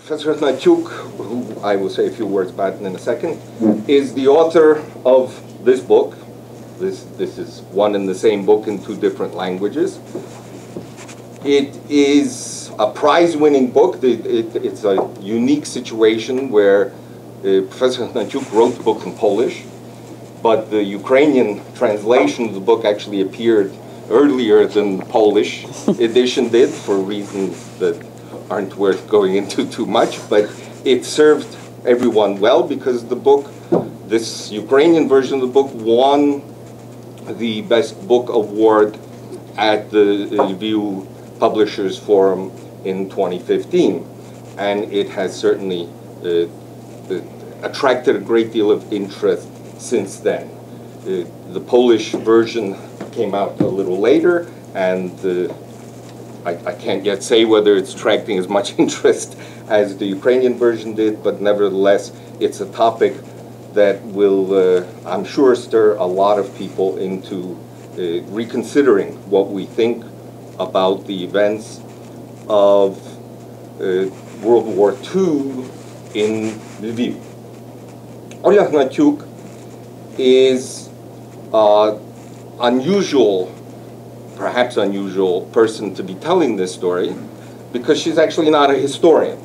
Professor Hnatiuk, who I will say a few words about in a second, is the author of this book. This is one and the same book in two different languages. It is a prize-winning book. It's a unique situation where Professor Hnatiuk wrote the book in Polish, but the Ukrainian translation of the book actually appeared earlier than the Polish edition did, for reasons that aren't worth going into too much, but it served everyone well because the book, this Ukrainian version of the book, won the Best Book Award at the Review Publishers Forum in 2015. And it has certainly attracted a great deal of interest since then. The Polish version came out a little later, and I can't yet say whether it's attracting as much interest as the Ukrainian version did, but nevertheless, it's a topic that will, I'm sure, stir a lot of people into reconsidering what we think about the events of World War II in Lviv. Ola Hnatiuk is unusual, perhaps unusual person to be telling this story because she's actually not a historian.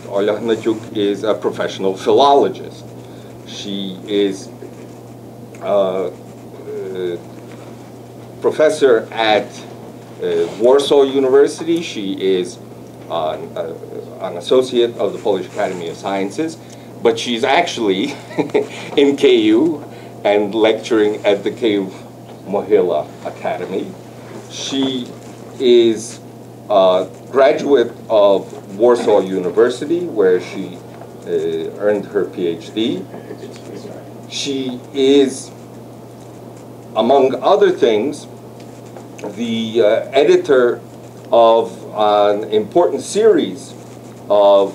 Ola Hnatiuk is a professional philologist. She is a professor at Warsaw University. She is an associate of the Polish Academy of Sciences, but she's actually in KU and lecturing at the KU Mohyla Academy. She is a graduate of Warsaw University, where she earned her PhD. She is, among other things, the editor of an important series of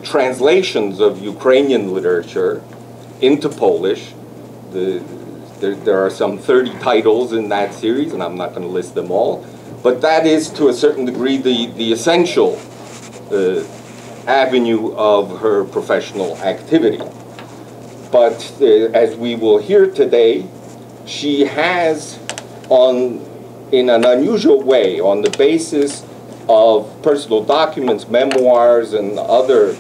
translations of Ukrainian literature into Polish. There are some 30 titles in that series, and I'm not going to list them all, but that is, to a certain degree, the essential avenue of her professional activity. But as we will hear today, she has, in an unusual way, on the basis of personal documents, memoirs, and other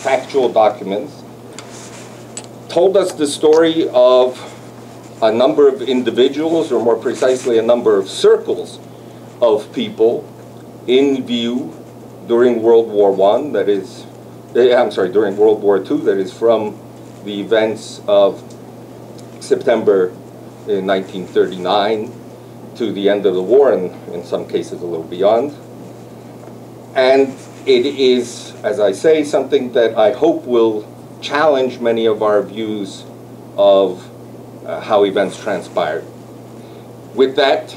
factual documents, told us the story of a number of individuals, or more precisely, a number of circles of people in view during World War I, that is, during World War II, that is, from the events of September 1939 to the end of the war, and in some cases a little beyond. And it is, as I say, something that I hope will challenge many of our views of how events transpired. With that,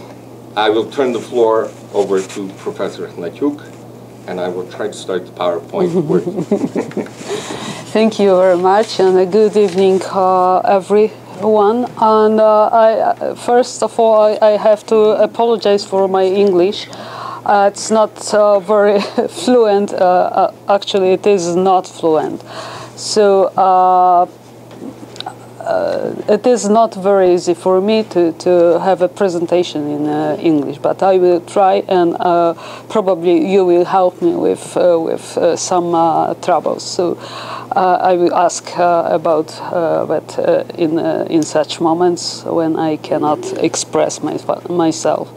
I will turn the floor over to Professor Hnatiuk, and I will try to start the PowerPoint working. Thank you very much, and a good evening, everyone. And first of all, I have to apologize for my English. It's not very fluent. Actually, it is not fluent. So it is not very easy for me to have a presentation in English, but I will try, and probably you will help me with some troubles. So I will ask about that in such moments when I cannot express myself.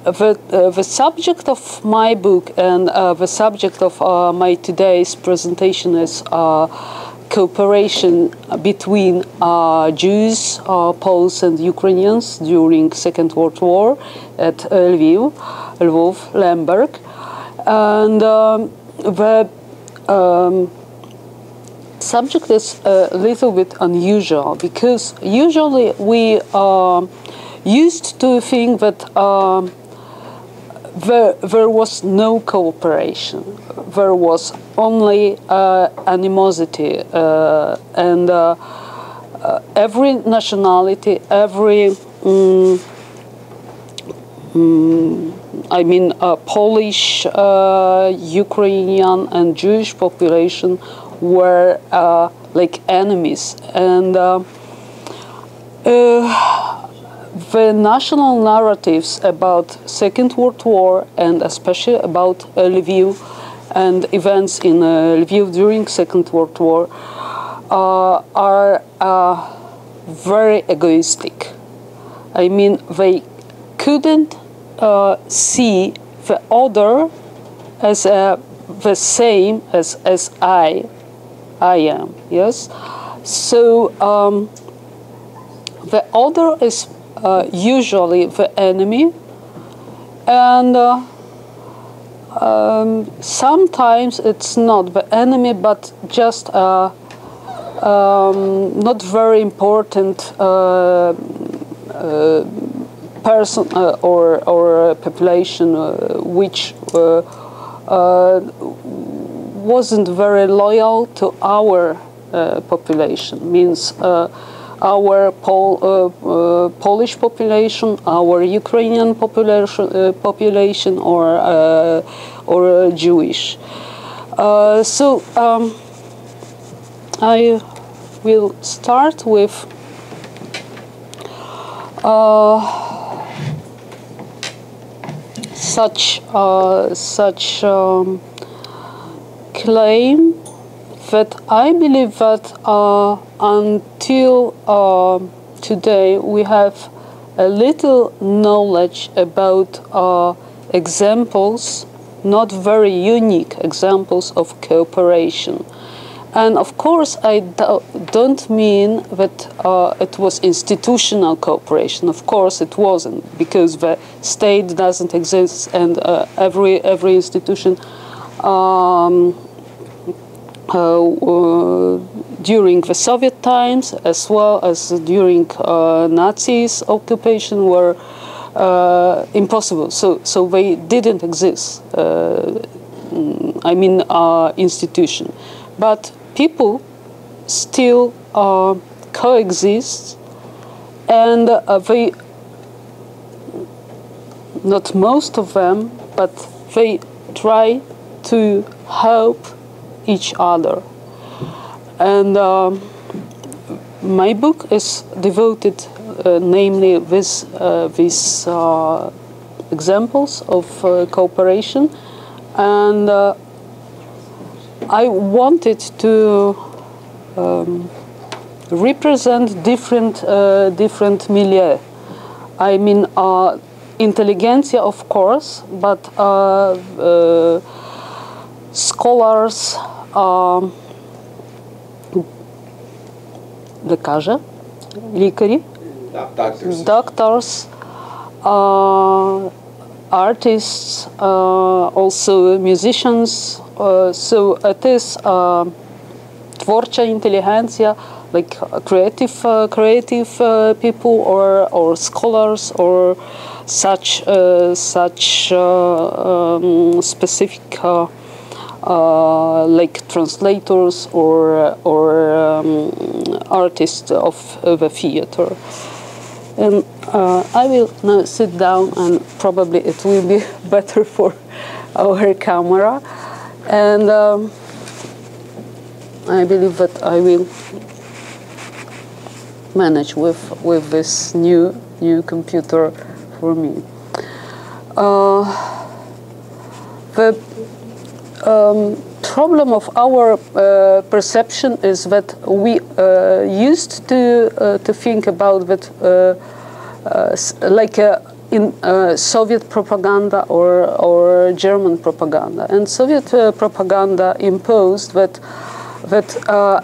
The subject of my book and the subject of my today's presentation is cooperation between Jews, Poles, and Ukrainians during Second World War at Lviv, Lemberg. And the subject is a little bit unusual, because usually we used to think that there was no cooperation. There was only animosity, and every nationality, every I mean, Polish, Ukrainian, and Jewish population were like enemies, and the national narratives about Second World War, and especially about Lviv and events in Lviv during Second World War, are very egoistic. I mean, they couldn't see the other as the same as I am. Yes, so the other is usually the enemy, and sometimes it's not the enemy, but just not very important person or population which wasn't very loyal to our population. Means our Polish population, our Ukrainian population, or Jewish. So I will start with such claim that I believe that until today we have a little knowledge about examples, not very unique examples of cooperation. And of course, I don't mean that it was institutional cooperation. Of course, it wasn't, because the state doesn't exist, and every institution during the Soviet times, as well as during Nazis' occupation, were impossible. So they didn't exist. I mean, institution, but people still coexist, and they, not most of them, but they try to help each other. And my book is devoted namely with these examples of cooperation, and I wanted to represent different milieu. I mean, intelligentsia, of course, but scholars, lekarze, лікарі, doctors, artists, also musicians. So it is tворча intelligentsia, like creative people, or scholars, or such specific like translators or artists of the theater. And I will now sit down, and probably it will be better for our camera. And I believe that I will manage with this new computer for me. The problem of our perception is that we used to think about that like in Soviet propaganda or German propaganda. And Soviet propaganda imposed that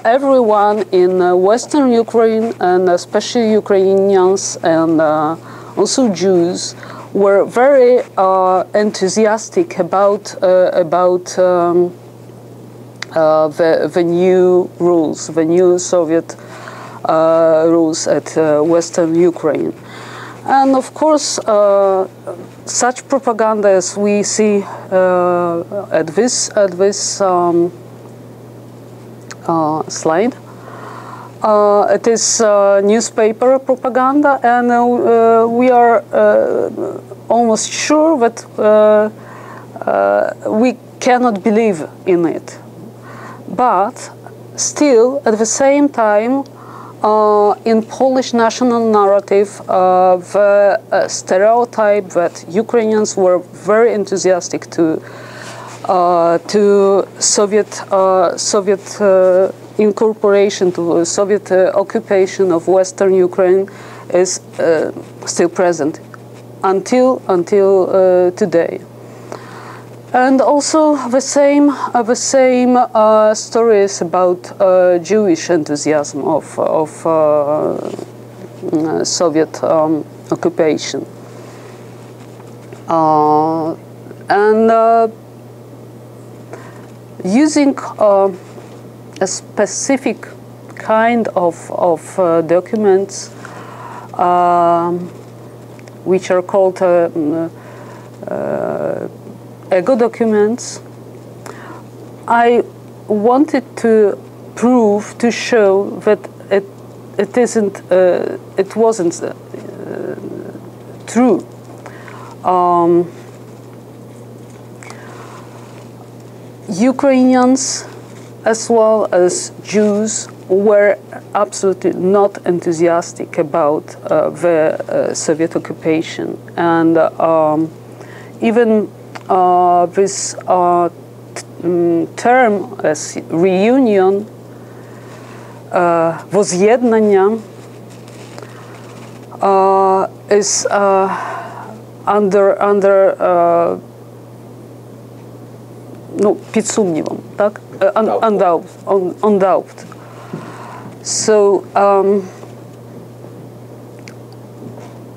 everyone in Western Ukraine, and especially Ukrainians and also Jews, were very enthusiastic about the new rules, the new Soviet rules at Western Ukraine. And of course, such propaganda, as we see at this slide, it is newspaper propaganda, and we are almost sure that we cannot believe in it. But still, at the same time, in Polish national narrative, the stereotype that Ukrainians were very enthusiastic to Soviet incorporation, to Soviet occupation of Western Ukraine is still present until today. And also the same stories about Jewish enthusiasm of Soviet occupation. And using a specific kind of documents which are called ego documents, I wanted to prove, to show that it wasn't true. Ukrainians, as well as Jews, were absolutely not enthusiastic about the Soviet occupation, and even this term as reunion, воз'єднання, is under під сумнівом, так? Undoubt. So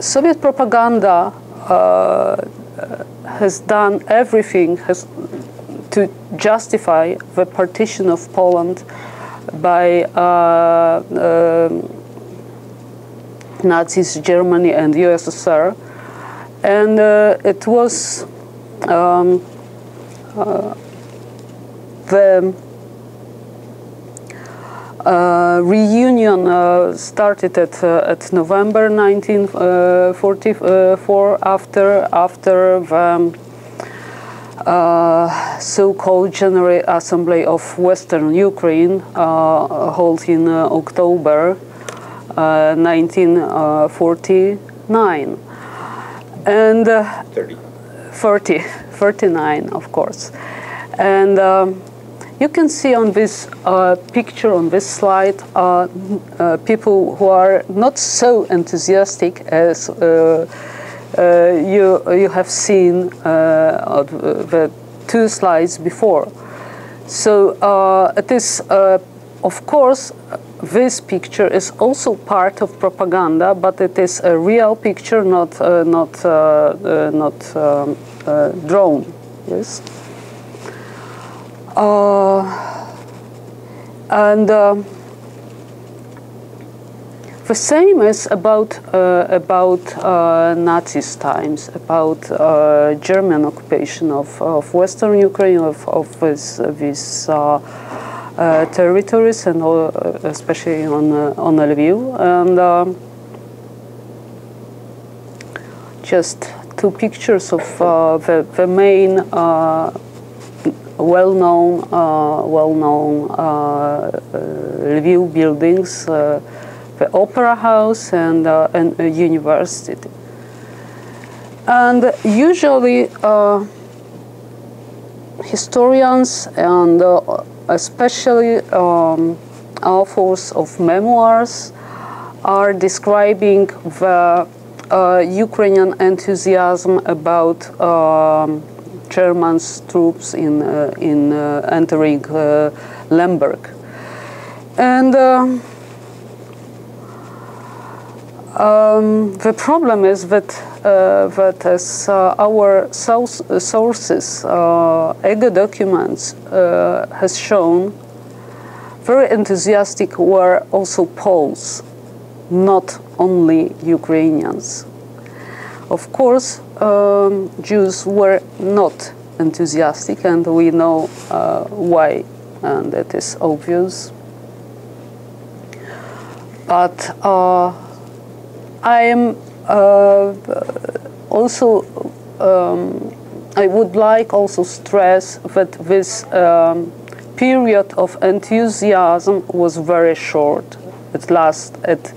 Soviet propaganda has done everything to justify the partition of Poland by Nazis, Germany, and USSR, and it was the reunion started at November 1944 after the so-called General Assembly of Western Ukraine held in October 1949 and 39, of course. And you can see on this picture, on this slide, people who are not so enthusiastic as you have seen the two slides before. So it is, of course, this picture is also part of propaganda, but it is a real picture, not drawn. Yes. And the same is about Nazis times, about German occupation of Western Ukraine, of these territories, and especially on Lviv. And just two pictures of the main well-known Lviv buildings, the Opera House and a university. And usually historians and especially authors of memoirs are describing the Ukrainian enthusiasm about German troops in entering Lemberg, and the problem is that as our sources, ego documents, has shown, very enthusiastic were also Poles, not only Ukrainians. Of course, Jews were not enthusiastic, and we know why, and that is obvious. But I am also I would like also stress that this period of enthusiasm was very short. It lasted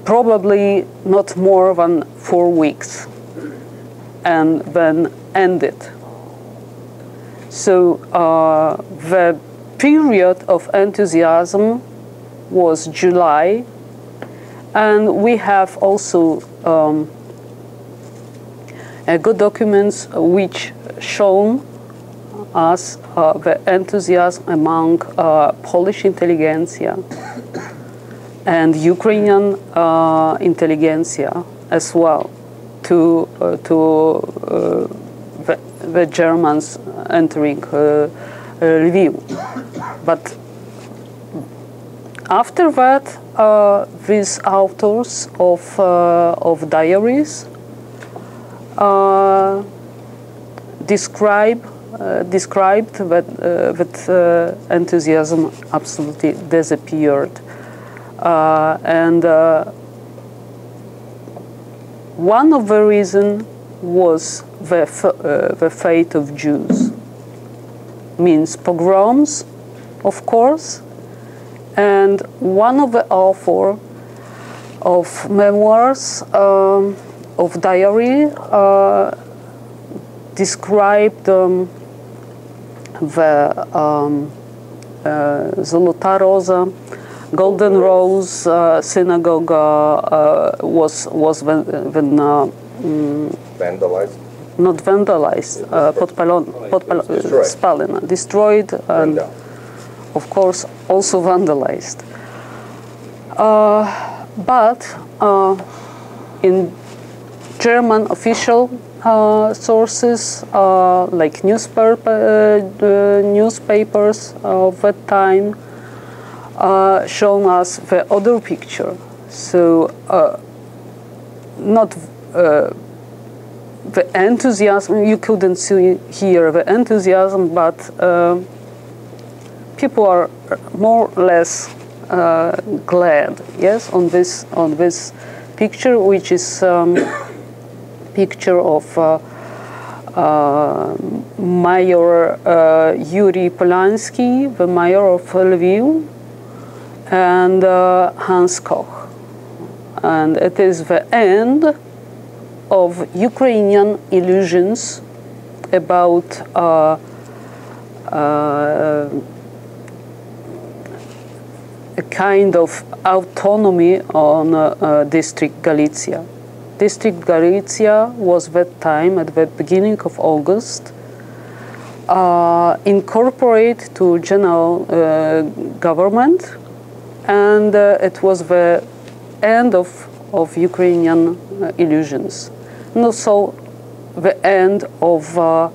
probably not more than 4 weeks, and then ended. So the period of enthusiasm was July, and we have also good documents which show us the enthusiasm among Polish intelligentsia and Ukrainian intelligentsia as well to the Germans entering Lviv. But after that, these authors of diaries described that enthusiasm absolutely disappeared, and one of the reasons was the fate of Jews, means pogroms, of course, and one of the authors of memoirs of diary described the Zolota Rosa, Golden Rose synagogue was when vandalized? Not vandalized, destroyed, and of course also vandalized. But in German official sources, like newspapers of that time, shown us the other picture. So not the enthusiasm, you couldn't see here the enthusiasm, but people are more or less glad, yes, on this picture, which is picture of Mayor Yuri Polansky, the mayor of Lviv, and Hans Koch. And it is the end of Ukrainian illusions about a kind of autonomy on District Galicia. District Galicia was that time, at the beginning of August, incorporated to general government, and it was the end of Ukrainian illusions, and also the end of the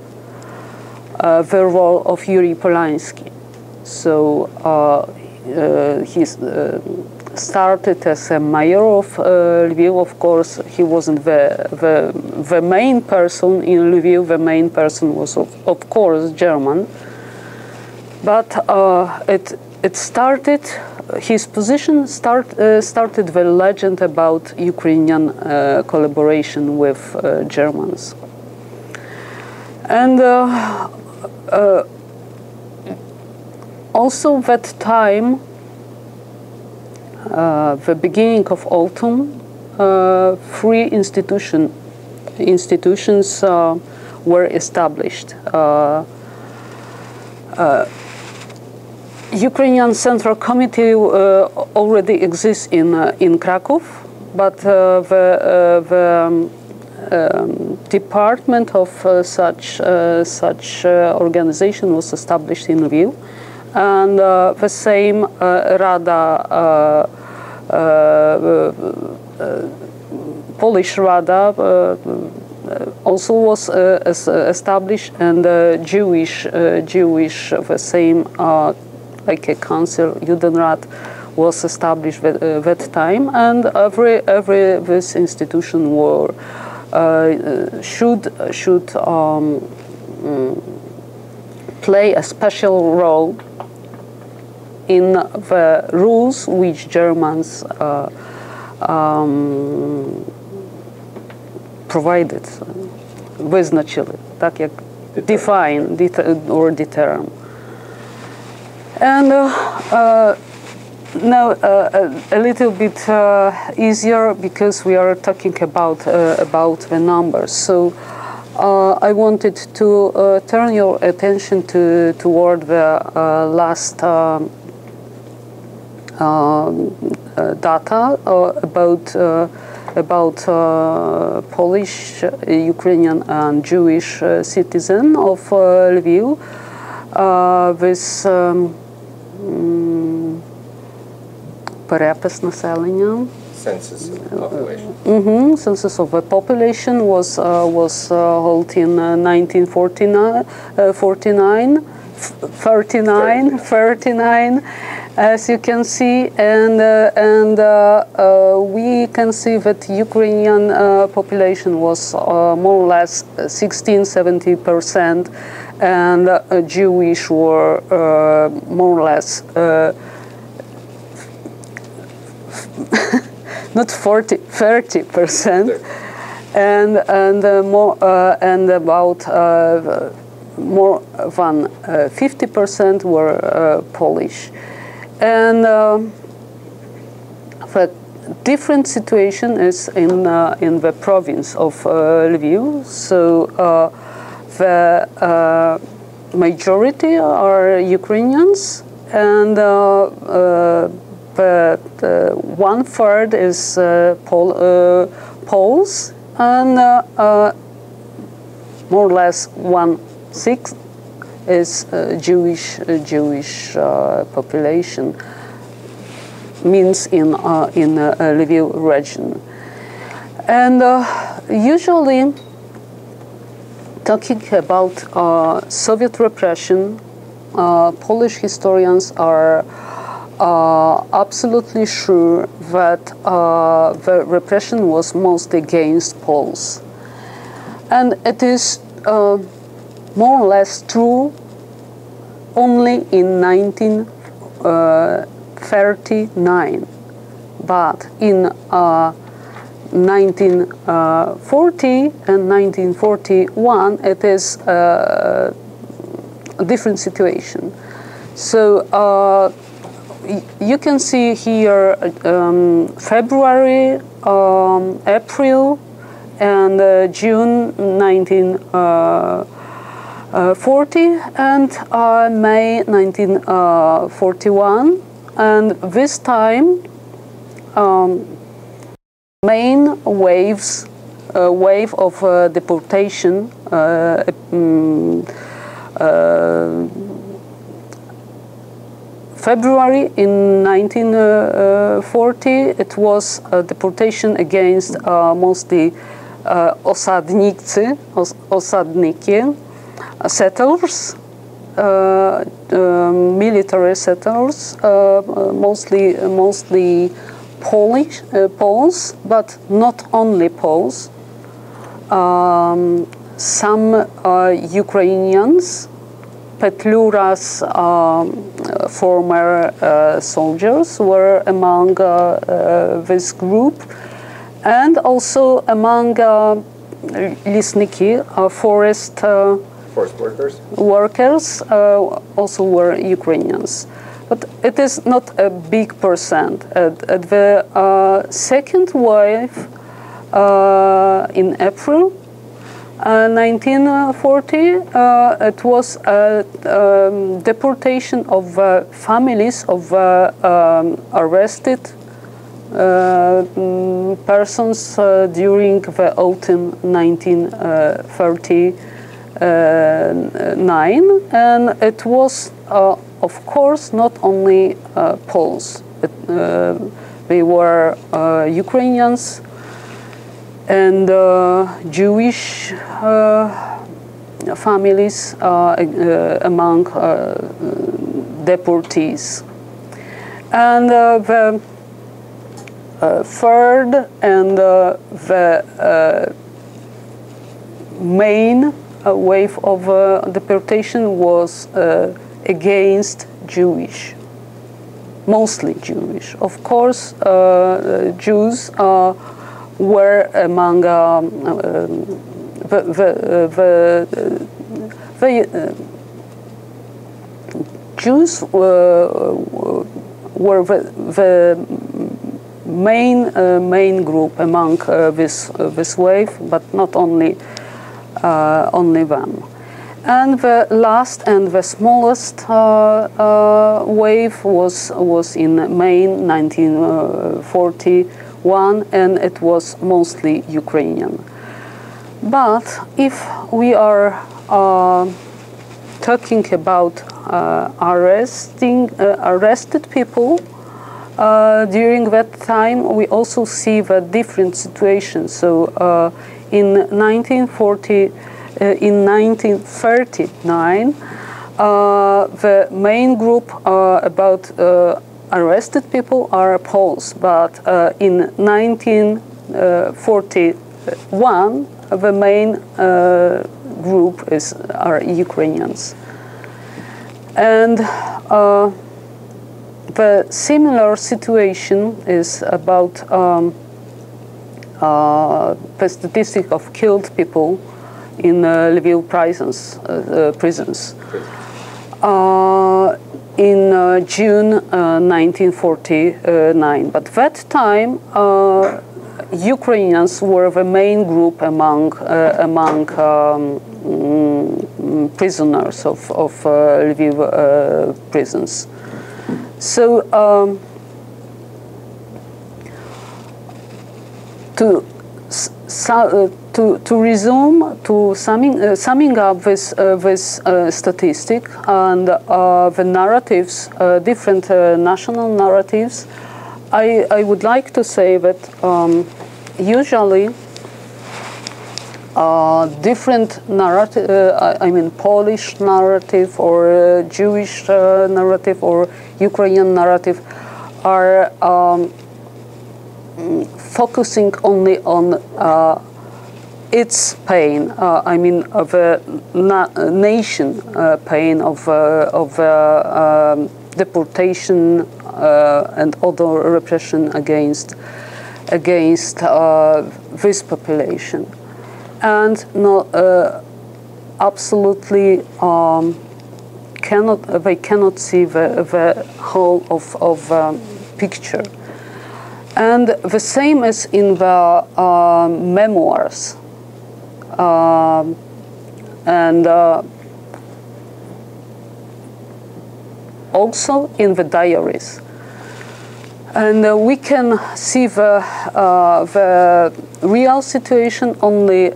role of Yuri Polansky. So he started as a mayor of Lviv. Of course, he wasn't the main person in Lviv. The main person was, of course, German. But it started, his position started the legend about Ukrainian collaboration with Germans. And also that time, the beginning of autumn, 3 institutions were established. Ukrainian Central Committee already exists in Krakow, but the department of such organization was established in Lviv, and the same Rada, Polish Rada, also was established, and Jewish the same like a council, Judenrat, was established at that time, and every this institution were should play a special role in the rules which Germans provided, визначили, так як define or determine. And now a little bit easier because we are talking about the numbers. So I wanted to turn your attention toward the last data about Polish, Ukrainian, and Jewish citizen of Lviv with перепис населення. Census of the population. Census of the population was held in 1939, 39, as you can see, and we can see that Ukrainian population was more or less 16–17%, and Jewish were more or less. Not 30%, and about more than 50% were Polish, and the different situation is in the province of Lviv. So the majority are Ukrainians, and but 1/3 is Poles, and more or less 1/6 is Jewish population. Means in Lviv region, and usually talking about Soviet repression, Polish historians are absolutely sure that the repression was mostly against Poles. And it is more or less true only in 1939. But in 1940 and 1941, it is a different situation. So you can see here February, April, and June 1940, and May 1941. And this time, main wave of deportation February in 1940, it was a deportation against mostly osadniki, settlers, military settlers, mostly Poles, but not only Poles. Some Ukrainians, Petlura's former soldiers were among this group, and also among Lisniki, forest workers, also were Ukrainians. But it is not a big percent. At the second wave in April 1940, it was a deportation of families of arrested persons during the autumn 1939, and it was, of course, not only Poles. They were Ukrainians and Jewish families among deportees. And the third and the main wave of deportation was against Jewish, mostly Jewish. Of course, Jews were among Jews were the main group among this wave, but not only them. And the last and the smallest wave was in May 1941, and it was mostly Ukrainian. But if we are talking about arrested people during that time, we also see the different situations. So in 1939, the main group about arrested people are Poles, but in 1941, the main group are Ukrainians. And the similar situation is about the statistic of killed people in Lviv prisons in June 1949. But that time, Ukrainians were the main group among prisoners of Lviv prisons. So to resume, to summing up this statistic and the narratives, different national narratives, I would like to say that usually different narrative, I mean Polish narrative or Jewish narrative or Ukrainian narrative are focusing only on its pain, I mean of a nation pain of deportation and other repression against this population, and not absolutely they cannot see the whole of picture. And the same as in the memoirs and also in the diaries. And we can see the real situation only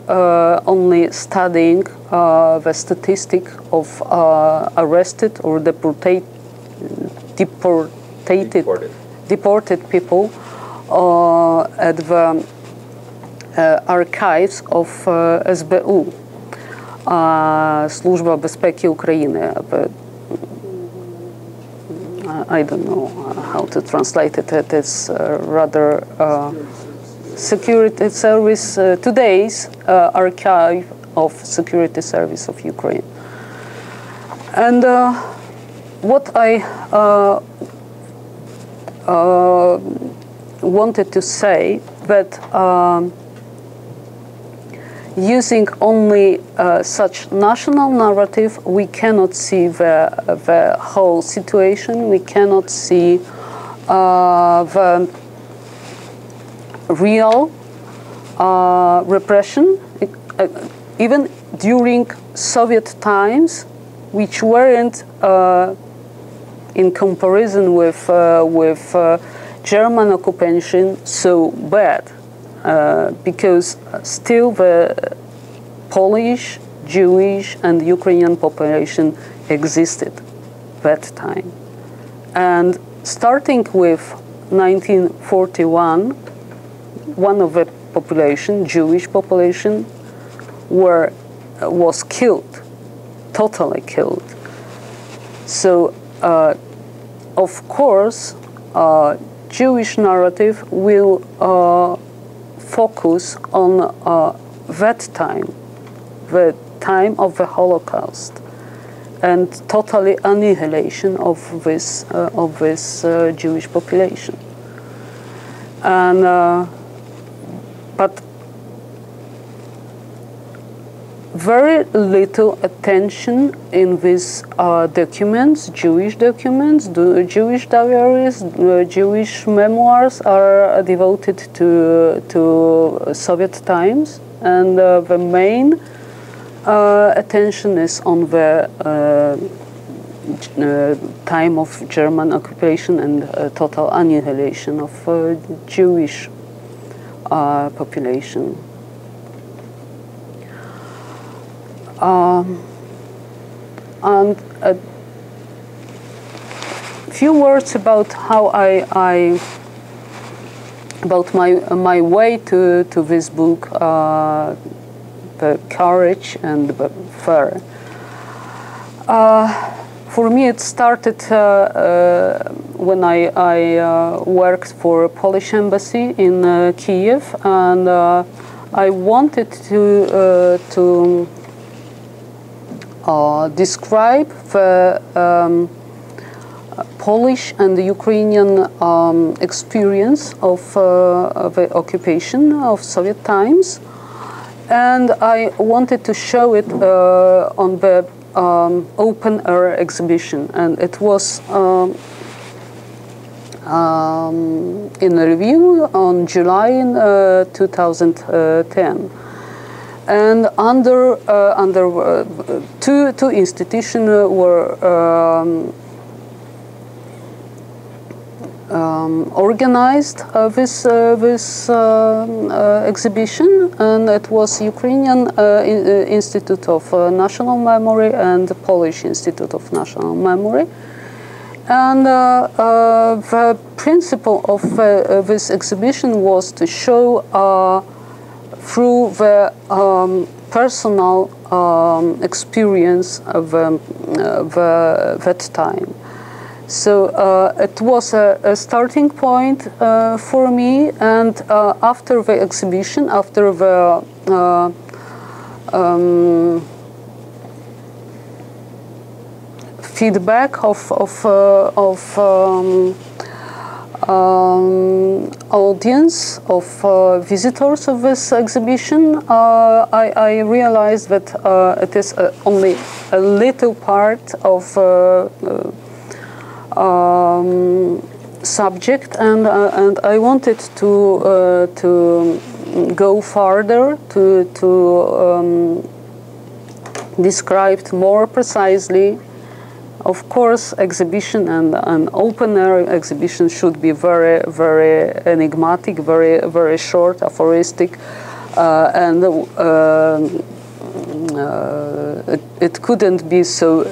studying the statistic of arrested or deported people at the archives of SBU, Служба безпеки України. I don't know how to translate it. It is rather security service, today's archive of security service of Ukraine. And what I wanted to say that using only such national narrative, we cannot see the whole situation. We cannot see the real repression, even during Soviet times, which weren't in comparison with German occupation so bad. Because still the Polish, Jewish, and Ukrainian population existed that time. And starting with 1941, one of the population, Jewish population, was killed, totally killed. So, of course, Jewish narrative will focus on that time, the time of the Holocaust, and totally annihilation of this Jewish population. And but very little attention in these documents, Jewish documents, Jewish diaries, Jewish memoirs are devoted to Soviet times, and the main attention is on the time of German occupation and total annihilation of Jewish population. And a few words about how about my way to this book, the courage and the fear. For me, it started when I worked for a Polish embassy in Kiev, and I wanted to describe the Polish and the Ukrainian experience of the occupation of Soviet times, and I wanted to show it on the open air exhibition, and it was in a review on July in 2010. And under two institutions were organized this exhibition, and it was Ukrainian Institute of National Memory and the Polish Institute of National Memory. And the principle of this exhibition was to show through the personal experience of that time. So it was a starting point for me, and after the exhibition, after the feedback of audience, of visitors of this exhibition, I realized that it is only a little part of subject, and I wanted to go further to describe more precisely. Of course, exhibition and an open-air exhibition should be very, very enigmatic, very, very short, aphoristic, and it couldn't be so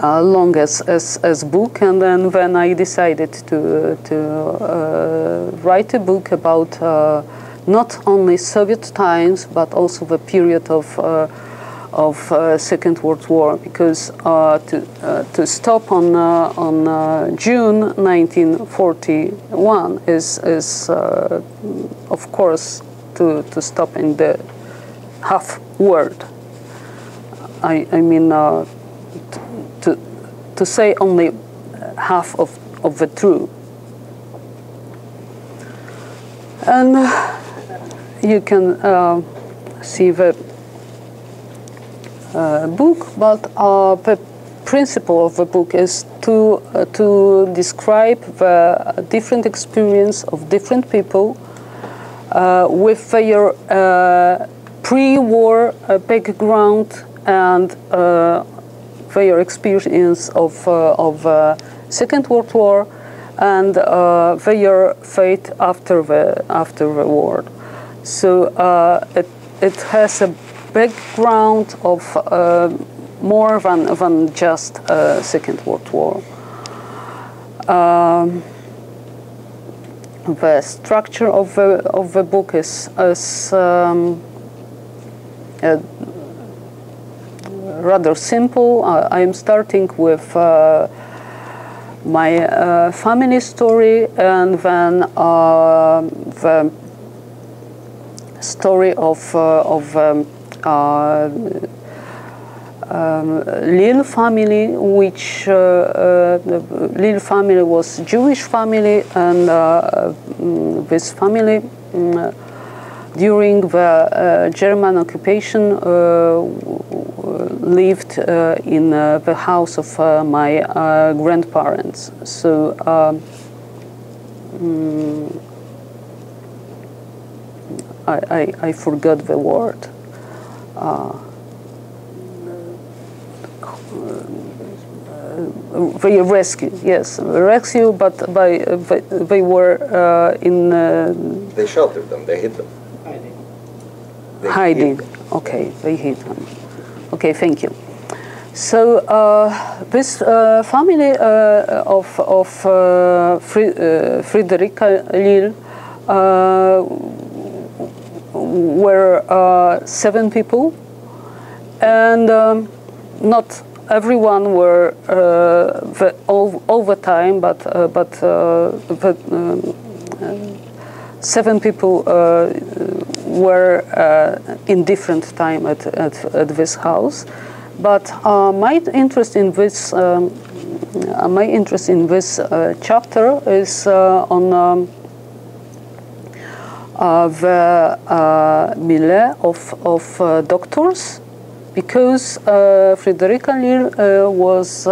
long as book. And then when I decided to write a book about not only Soviet times, but also the period of Second World War, because to stop on June 1941 is of course to stop in the half word. I mean to say only half of the truth. And you can see the book, but the principle of the book is to describe the different experience of different people with their pre-war background and their experience of Second World War and their fate after the war. So it has a background of more than just Second World War. The structure of the book is rather simple. I am starting with my family story, and then the story of Lil family, which the Lil family was Jewish family, and this family during the German occupation lived in the house of my grandparents. So I forgot the word. They rescue, yes, rescue, but they were in. They sheltered them. They hid them. Hiding. Okay, they hid them. Okay, thank you. So this family of Friederika Lil were 7 people, and not everyone were all the time, but 7 people were in different time at this house. But my interest in this chapter is on the milieu of doctors, because Friederika Lil was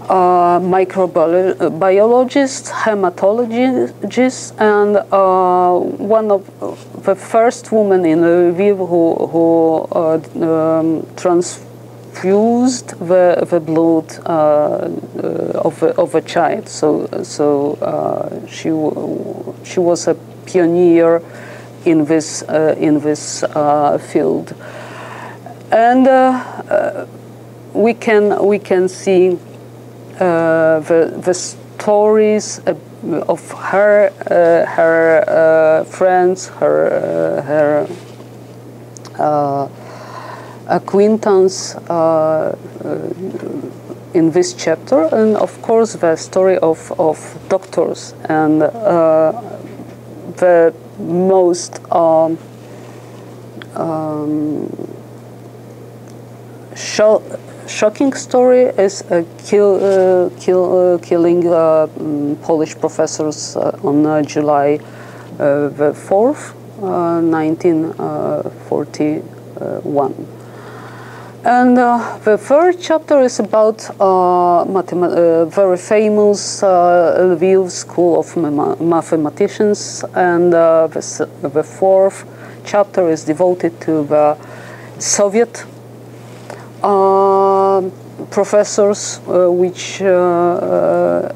microbiologist, hematologist, and one of the first women in Lviv who transfused the blood of a child. So she was a pioneer in this field, and we can see the stories of her friends, her acquaintance in this chapter, and of course the story of doctors, and the most shocking story is killing Polish professors on July the 4th, 1941. And the third chapter is about very famous Lviv School of Mathematicians, and the fourth chapter is devoted to the Soviet professors which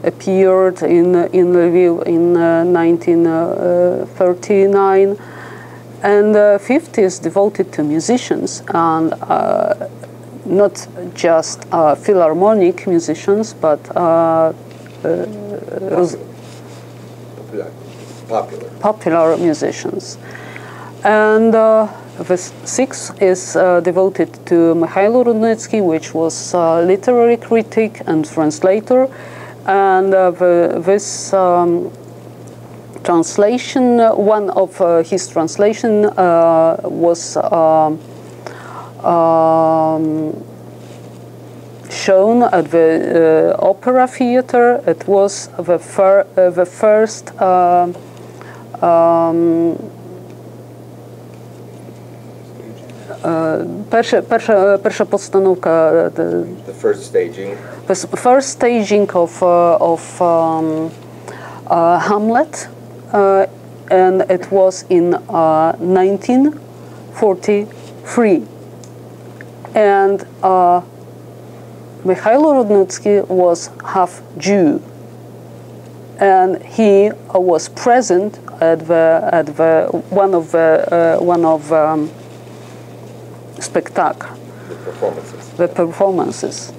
appeared in Lviv in 1939, and the fifth is devoted to musicians, and not just philharmonic musicians, but popular musicians. And the sixth is devoted to Mikhail Rudnitsky, which was a literary critic and translator, and this translation, one of his translation was shown at the Opera Theatre. It was the first Pierwsza postanówka. The first staging. The first staging of Hamlet, and it was in 1943. And Mikhail Rudnitsky was half Jew, and he was present at one of spectacle, the performances.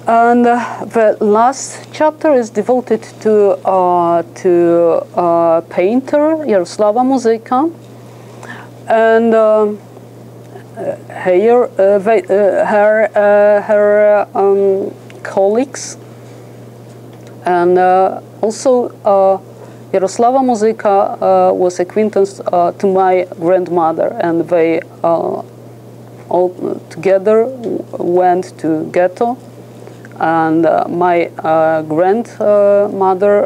And the last chapter is devoted to painter Jarosława Muzyka, and her colleagues, and also Jarosława Muzyka was acquaintance to my grandmother, and they all together went to ghetto, and my grandmother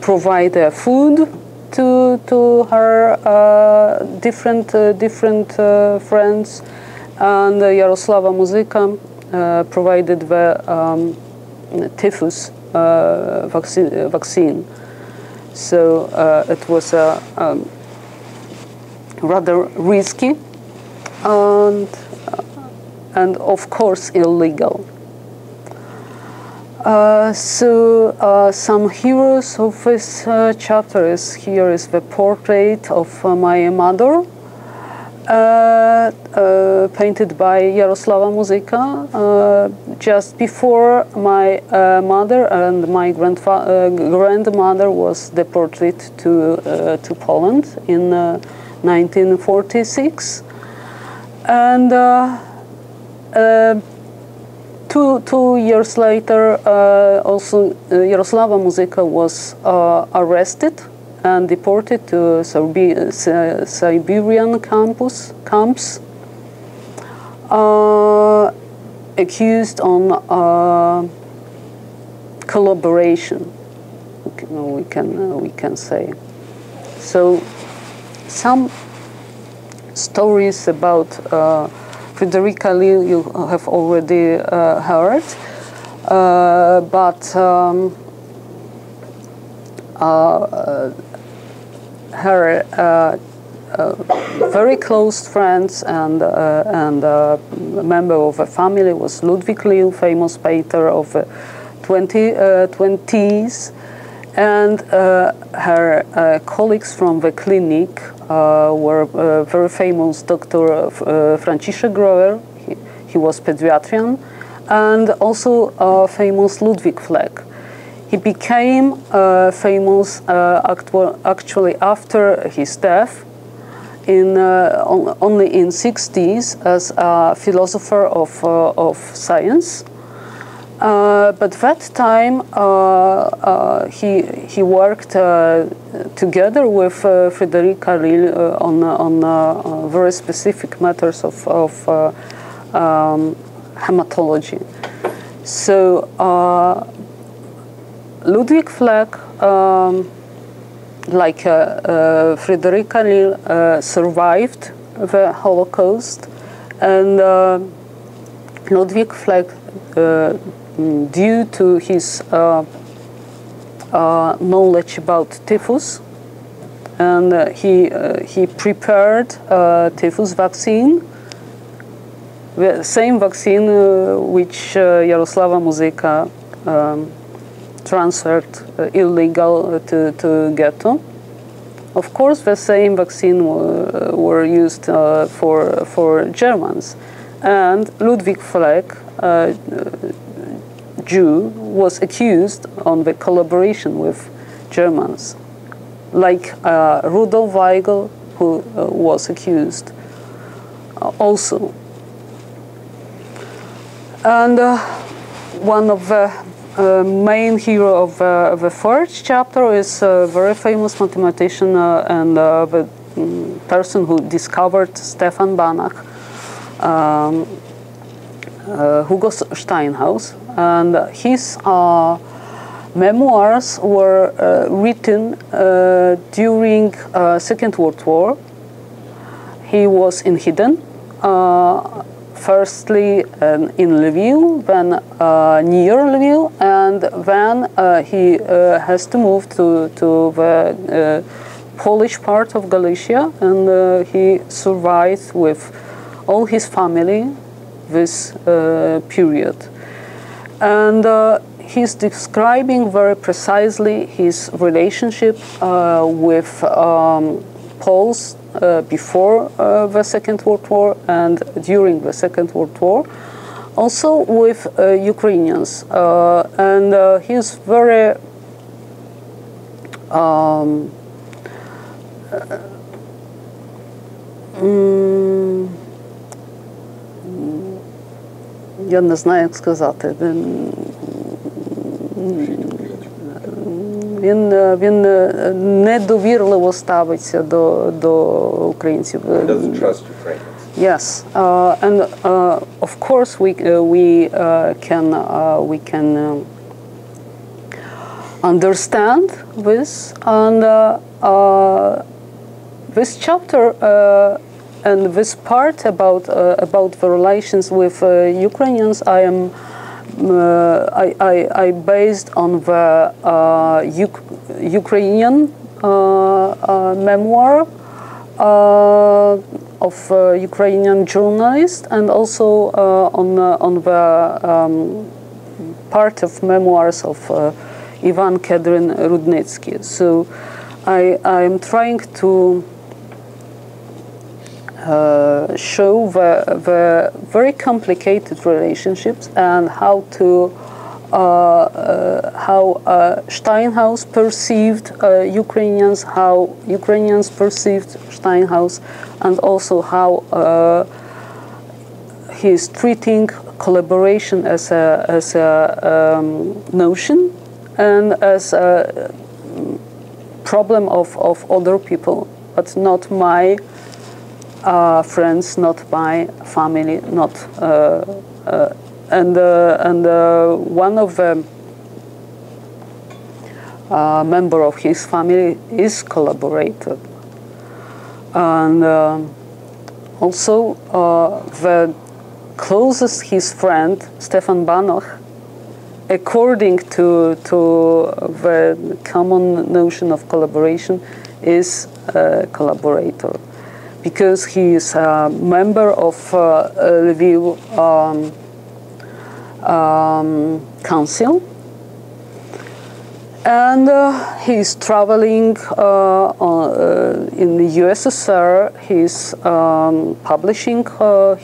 provide food to her different friends, and Yaroslava Muzyka provided the typhus vaccine. So it was rather risky and of course illegal. Some heroes of this chapter is here is the portrait of my mother, painted by Yaroslava Muzyka, just before my mother and my grandmother was deported to Poland in 1946, and Two years later, also Yaroslava Muzyka was arrested and deported to Siberian camps, accused on collaboration. We can say. So some stories about Frederica Lil you have already heard, but her very close friends and member of a family was Ludwig Lil, famous painter of the 20s, and her colleagues from the clinic were very famous Dr. Franciszek Grower, he was pediatrician, and also famous Ludwig Fleck. He became famous actually after his death, only in 60s as a philosopher of science. But that time he worked together with Frederica Lil on very specific matters of hematology. So Ludwig Fleck, like Frederica Lil, survived the Holocaust, and Ludwig Fleck, due to his knowledge about typhus, and he prepared typhus vaccine, the same vaccine which Yaroslava Muzyka transferred illegal to ghetto. Of course, the same vaccine were used for Germans, and Ludwig Fleck, Jew, was accused on the collaboration with Germans, like Rudolf Weigel, who was accused also. And one of the main hero of the first chapter is a very famous mathematician and the person who discovered Stefan Banach, Hugo Steinhaus, and his memoirs were written during Second World War. He was in hidden, firstly in Lviv, then near Lviv, and then he has to move to the Polish part of Galicia, and he survived with all his family this period. And he's describing very precisely his relationship with Poles before the Second World War and during the Second World War, also with Ukrainians. And he's very я не знаю, як сказати. він недовірливо ставиться до українців. He doesn't trust Ukrainians. Yes, and of course we can understand this, and this chapter and this part about the relations with Ukrainians, I based on the Ukrainian memoir of Ukrainian journalist, and also on the part of memoirs of Ivan Kedrin Rudnitsky. So I am trying to show the very complicated relationships and how Steinhaus perceived Ukrainians, how Ukrainians perceived Steinhaus, and also how he is treating collaboration as a notion and as a problem of other people, but not my friends, not my family, not and one of the member of his family is collaborator, and also the closest his friend Stefan Banach, according to the common notion of collaboration, is a collaborator, because he is a member of Lviv Council, and he is traveling in the USSR. He's publishing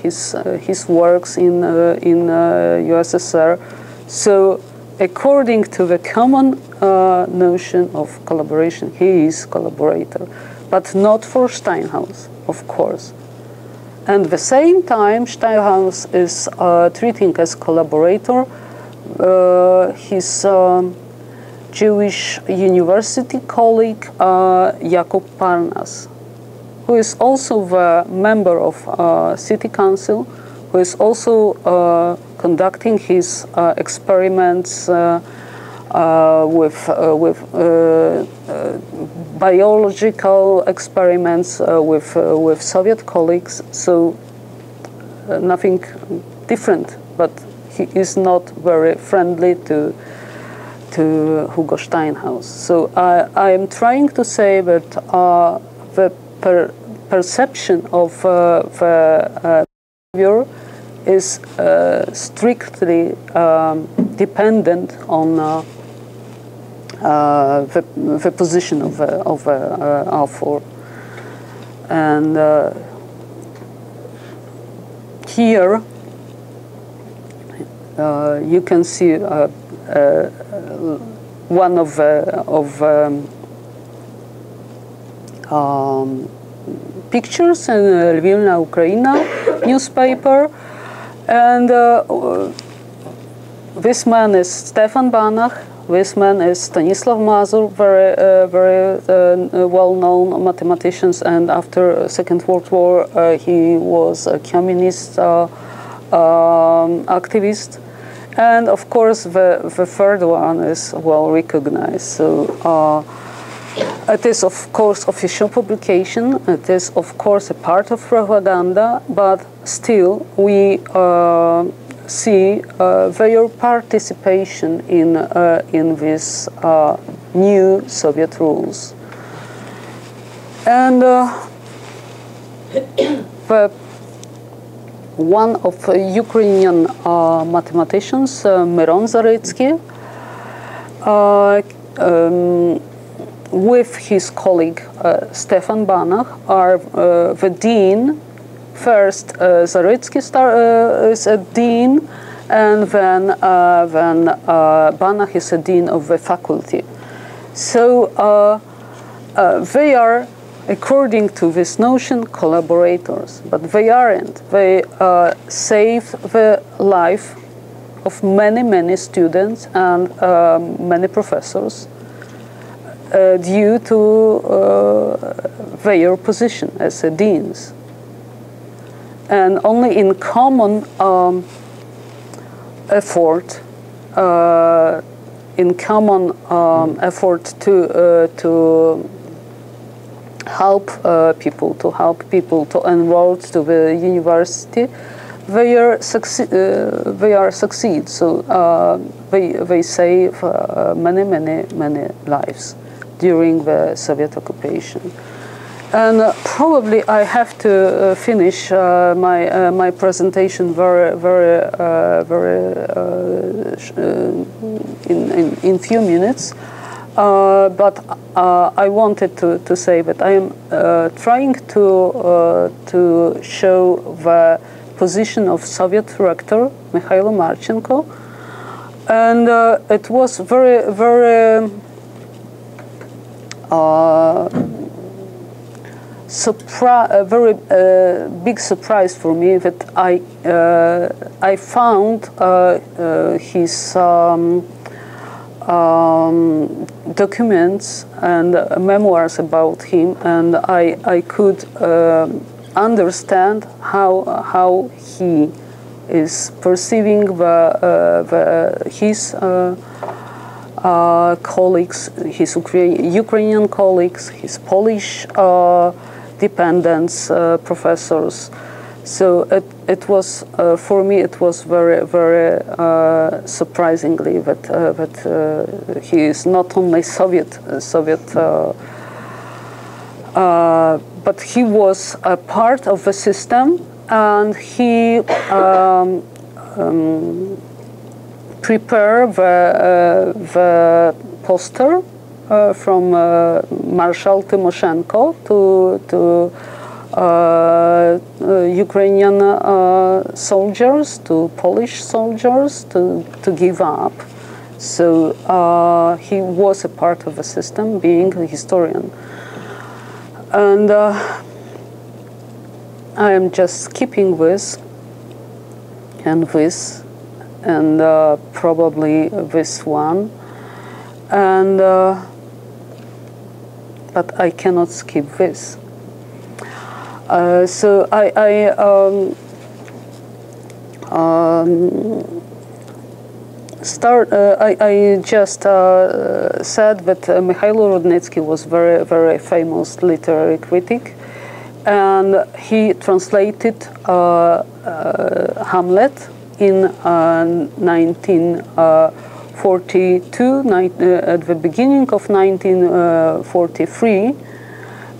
his works in USSR. So, according to the common notion of collaboration, he is collaborator, but not for Steinhaus, of course. And at the same time, Steinhaus is treating as collaborator his Jewish university colleague Jakub Parnas, who is also the member of city council, who is also conducting his experiments with biological experiments with Soviet colleagues. So nothing different, but he is not very friendly to Hugo Steinhaus. So I am trying to say that the perception of the behavior is strictly dependent on the position of the author. And here you can see one of pictures in Lvivna Ukraina newspaper, and this man is Stefan Banach. This man is Stanislav Mazur, very well-known mathematicians, and after Second World War he was a communist activist. And of course the third one is well recognized. So it is of course official publication, it is of course a part of propaganda, but still we see their participation in this new Soviet rules. And one of Ukrainian mathematicians, Miron Zaritsky, with his colleague Stefan Banach, are the dean. First, Zaritsky is a dean, and then Banach is a dean of the faculty. So they are, according to this notion, collaborators, but they aren't. They save the life of many students and many professors. due to their position as deans. And only in common effort, to help people to enroll to the university, they succeed. So they save many lives during the Soviet occupation. And probably I have to finish my presentation in few minutes. But I wanted to say that I am trying to show the position of Soviet rector Mikhailo Marchenko, and it was very big surprise for me that I found his documents and memoirs about him, and I could understand how he is perceiving his colleagues, his Ukrainian colleagues, his Polish dependents, professors. So it was for me. It was very surprisingly that he is not only Soviet, but he was a part of the system, and he prepared the poster from Marshal Tymoshenko to Ukrainian soldiers, to Polish soldiers, to give up. So he was a part of the system, being a historian. And I am just skipping this and this, and probably this one, and but I cannot skip this. So I just said that Mikhailo Rudnitsky was very famous literary critic, and he translated Hamlet in 1942. At the beginning of 1943.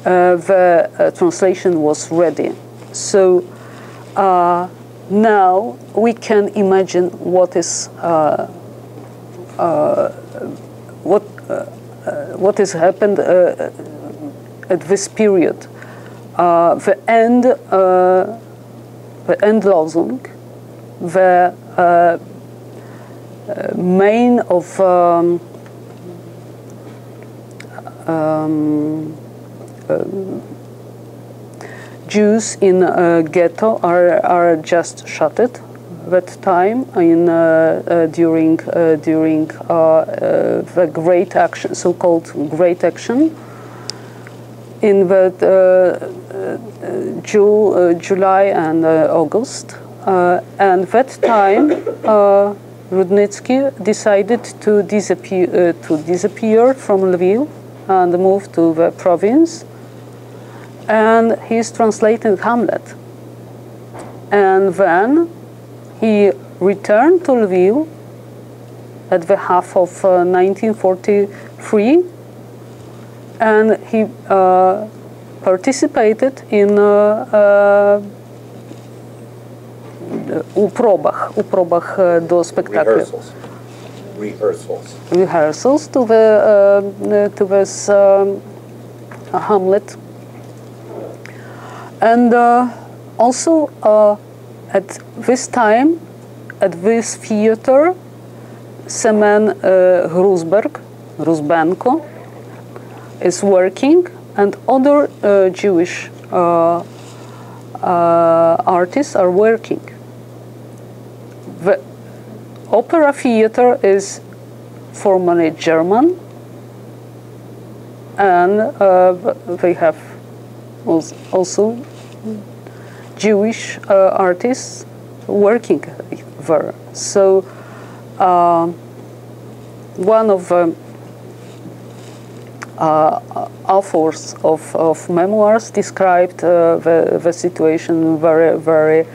The translation was ready. So now we can imagine what is what has happened at this period. The end lozung, the main of Jews in ghetto are just shot at that time in during the Great Action, so-called Great Action, in the July and August, and that time Rudnitsky decided to disappear from Lviv and move to the province. And he's translating Hamlet. And then he returned to Lviv at the half of 1943, and he participated in upробах до спектаклю. Rehearsals to this Hamlet. And also at this time, at this theater, Semen Gruzbenko is working, and other Jewish artists are working. The opera theater is formerly German, and they have also Jewish artists working there. So one of the authors of memoirs described the situation very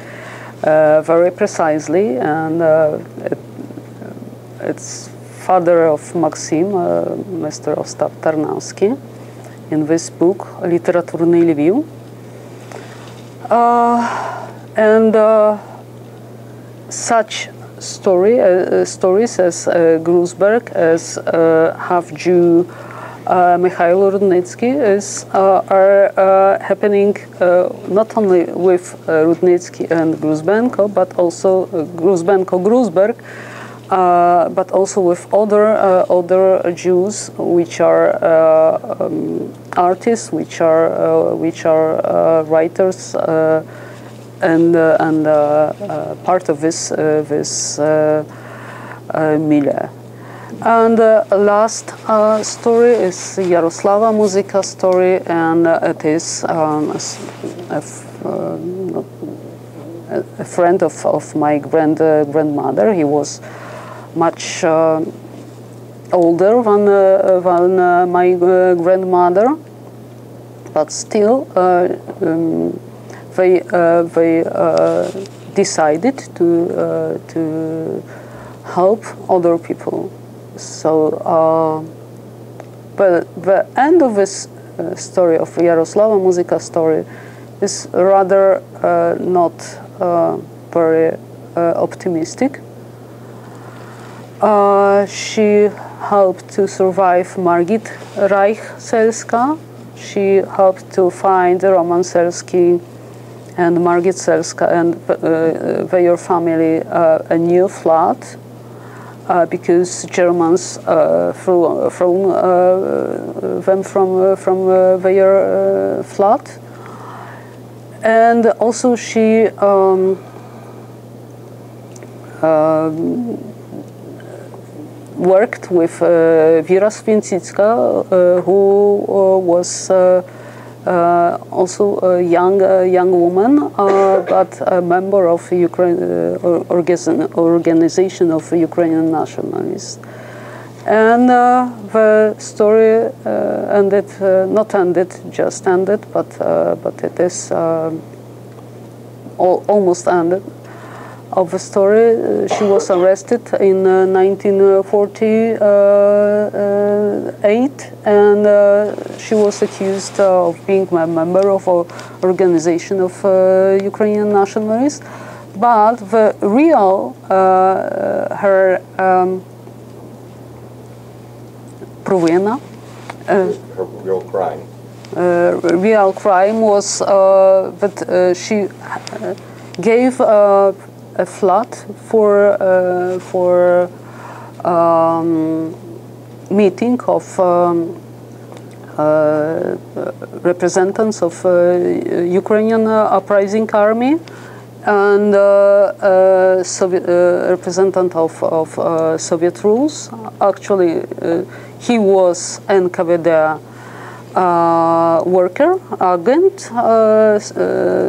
precisely, and it's father of Maxim, Mr. Ostap Tarnawsky, in this book, Literatury Lviv. And such stories as Gruzberg, as half-Jew Mikhail Rudnitsky are happening not only with Rudnitsky and Gruzbenko, but also Gruzberg, but also with other Jews, which are artists, which are writers, and part of this milieu. And last story is Yaroslava Muzika story, and it is a friend of my grandmother. He was much older than my grandmother, but still they decided to help other people. So, but the end of this story of Yaroslava Muzika story is rather not very optimistic. She helped to survive Margit Reich-Selska. She helped to find Roman Selski and Margit Selska and their family a new flat. Because Germans threw them from their flat, and also she worked with Vera Svincicka, who was also a young woman, but a member of organization of Ukrainian nationalists. And the story ended, not ended, just ended, but it is almost ended. Of the story, she was arrested in 1948, and she was accused of being a member of an organization of Ukrainian nationalists. But the real her провина, her real crime. Real crime was that she gave a flat for meeting of representatives of Ukrainian uprising army and representative of Soviet rules. Actually, he was NKVD worker, agent,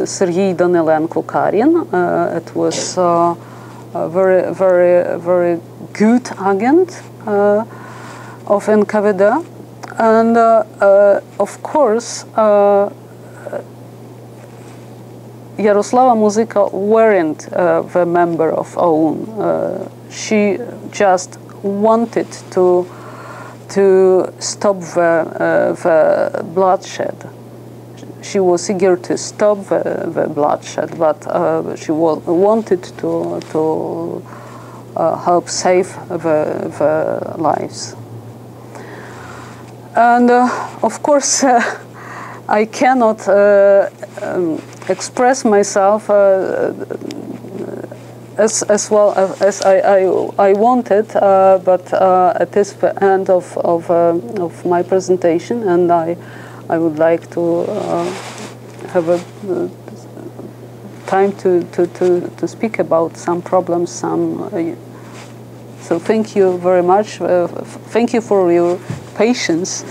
Sergei Danilenko Karin. It was a very good agent of NKVD. And of course, Yaroslava Muzika weren't the member of OUN. She just wanted to stop the bloodshed. She was eager to stop the bloodshed, but she wanted to help save the lives. And of course, I cannot express myself as well as I wanted, but it is the end of my presentation, and I would like to have a time to speak about some problems. So thank you very much. Thank you for your patience.